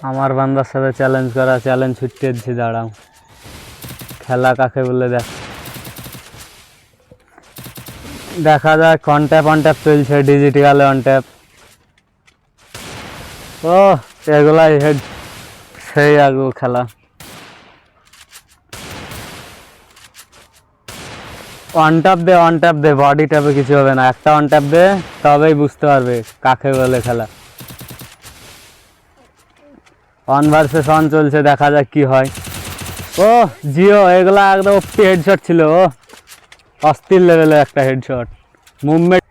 আমার বান্দার সাথে চ্যালেঞ্জ করা, চ্যালেঞ্জ ছুটতেছি, দাঁড়াও। খেলা কাকে বলে দেখা যাক। অন ট্যাপ চলছে, ডিজিটাল অন ট্যাপ। ও এগুলাই হেড, সেই আগু খেলা। অন ট্যাপ দে, বডি ট্যাপে কিছু হবে না। একটা অন ট্যাপ দে, তবেই বুঝতে পারবে কাকে বলে খেলা। অন ভার্সেস অন চলছে, দেখা যাক কি হয়। ও জিও, এগুলা একদম ওপি হেডশট ছিল। ও অস্থির লেভেলের একটা হেডশট মুভমেন্ট।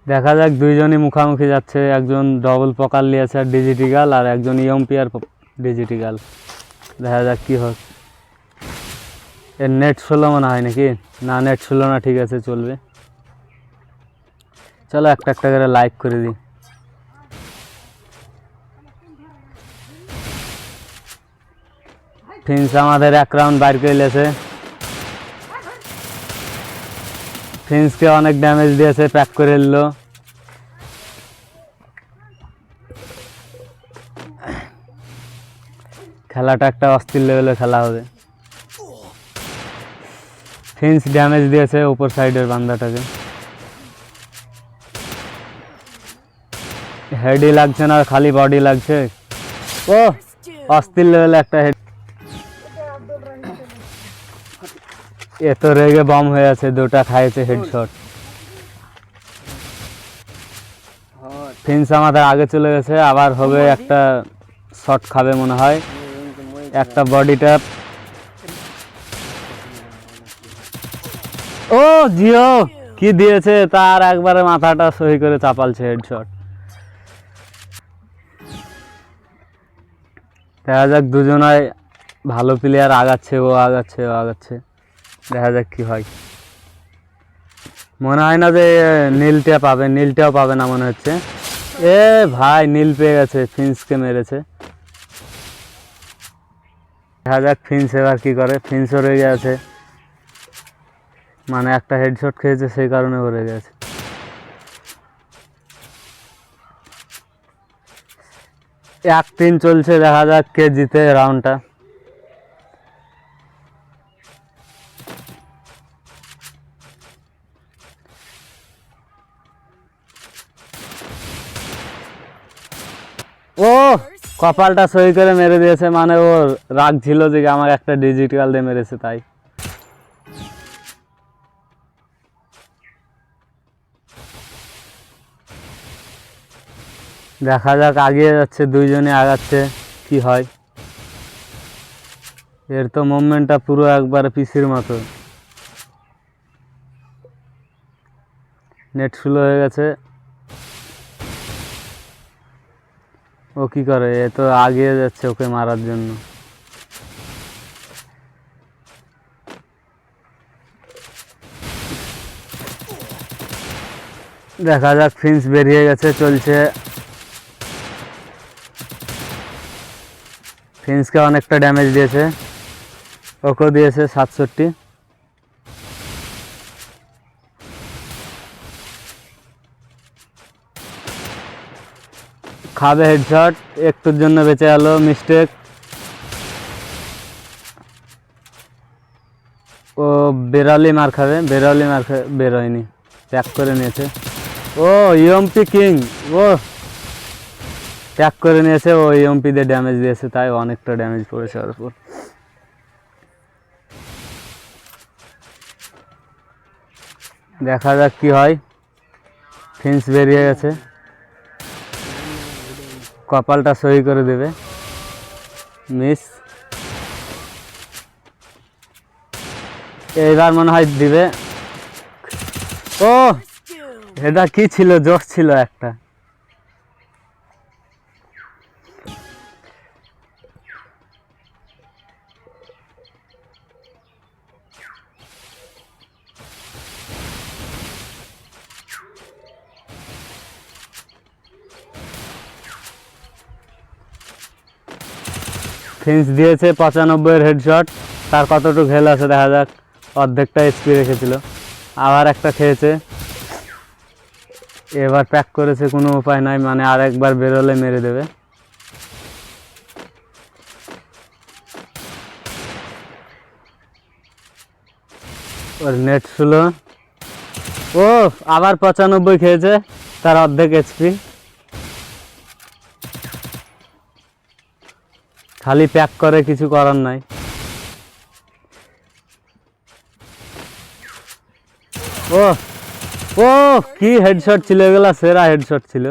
দেখা যাক, দুইজনই মুখামুখি যাচ্ছে। একজন ডবল পকার নিয়েছে আর ডিজিটাল, আর একজন ইএমপি আর ডিজিটাল। দেখা যাক কি হয়। এর নেট 16 মনে হয় নাকি? না, নেট 16 না, ঠিক আছে চলবে। চলো একটা একটা করে লাইক করে দিই। ফিন্স আমাদের এক রাউন্ড বাইর করে নিয়েছে। ফিন্সকে অনেক ড্যামেজ দিয়েছে, প্যাক করে নিল। খেলাটা একটা অস্থির লেভেলের খেলা হবে। ফিন্স ড্যামেজ দিয়েছে উপর সাইডের বান্দাটাকে। হেডই লাগছে না, খালি বডি লাগছে। ও অস্থির লেভেলে একটা হেড। এত রেগে বম হয়ে আছে, দুটা খাইছে হেডশট। ফিন্স আমাদের আগে চলে গেছে, আবার হবে একটা শট খাবে মনে হয়। একটা বডি ট্যাপ। ও জিও কি দিয়েছে, তার একবারে মাথাটা সহি করে চাপালছে হেডশট। দেখা যাক, দুজনায় ভালো প্লেয়ার আগাচ্ছে, ও আগাচ্ছে, ও আগাচ্ছে। দেখা যাক কি হয়। মনে হয় না যে নীলটা পাবে, নীলটাও পাবে না মনে হচ্ছে। এ ভাই, নীল পেয়ে গেছে, ফিন্সকে মেরেছে। দেখা যাক ফিন্স এবার কি করে। ফিন্সও রয়ে গেছে, মানে একটা হেডশট খেয়েছে, সেই কারণে ও রয়ে গেছে। 1-3 চলছে, দেখা যাক কে জিতে রাউন্ডটা। ও কপালটা সই করে মেরে দিয়েছে, মানে ও রাগ ছিল যে আমার একটা ডিজিটাল দিয়ে মেরেছে, তাই। দেখা যাক, আগিয়ে যাচ্ছে, দুইজনে আগাচ্ছে, কি হয়। এর তো মুভমেন্টটা পুরো একবারে পিসির মতো। নেট স্লো হয়ে গেছে। ও কি করে, এ তো আগিয়ে যাচ্ছে ওকে মারার জন্য। দেখা যাক, ফিন্স বেরিয়ে গেছে, চলছে। ফিন্সকে অনেকটা ড্যামেজ দিয়েছে, ওকেও দিয়েছে 67। খাবে হেডশট, একটুর জন্য বেঁচে গেল, মিস্টেক। ও বেরোলি মার খাবে, বেরোয়নি, প্যাক করে নিয়েছে। ও ইএমপি কিং, ও প্যাক করে নিয়েছে। ও ইএমপি দিয়ে ড্যামেজ দিয়েছে, তাই অনেকটা ড্যামেজ পড়েছে ওর উপর। দেখা যাক কি হয়। ফিন্স বেরিয়ে গেছে, কপালটা সই করে দেবে। মিস। এইবার মনে হয় দিবে। ও এটা কি ছিল, জোশ ছিল একটা। ফিন্স দিয়েছে 95 হেডশট। তার কতটুকু হেল আছে দেখা যাক। অর্ধেকটা এসপি রেখেছিল। আবার একটা খেয়েছে, এবার প্যাক করেছে, কোনো উপায় নাই, মানে আরেকবার বেরোলে মেরে দেবে। ওর নেট ছিল। ও আবার 95 খেয়েছে, তার অর্ধেক এইচপি। খালি প্যাক করে, কিছু করার নাই। ও ও কি হেডশট ছিল এগুলা, সেরা হেডশট ছিল।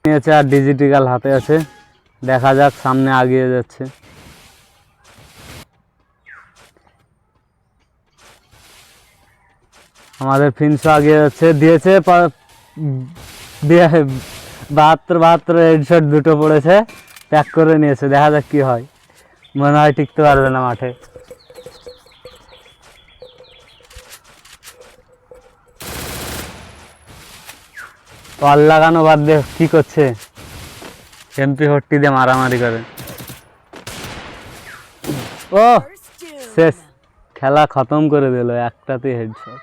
নিয়েছে আর ডিজিটাল হাতে আছে, দেখা যাক সামনে এগিয়ে যাচ্ছে। আমাদের ফিনশো এগিয়ে যাচ্ছে, দিয়েছে 72 হেডশট, দুটো পড়েছে, প্যাক করে নিয়েছে। দেখা যাক কি হয়, মনে হয় টিকতে পারবে না মাঠে। বল লাগানো বাদ দিয়ে কি করছে, MP40 দিয়ে মারামারি করে। ও শেষ, খেলা খতম করে দিল একটাতে হেডশট।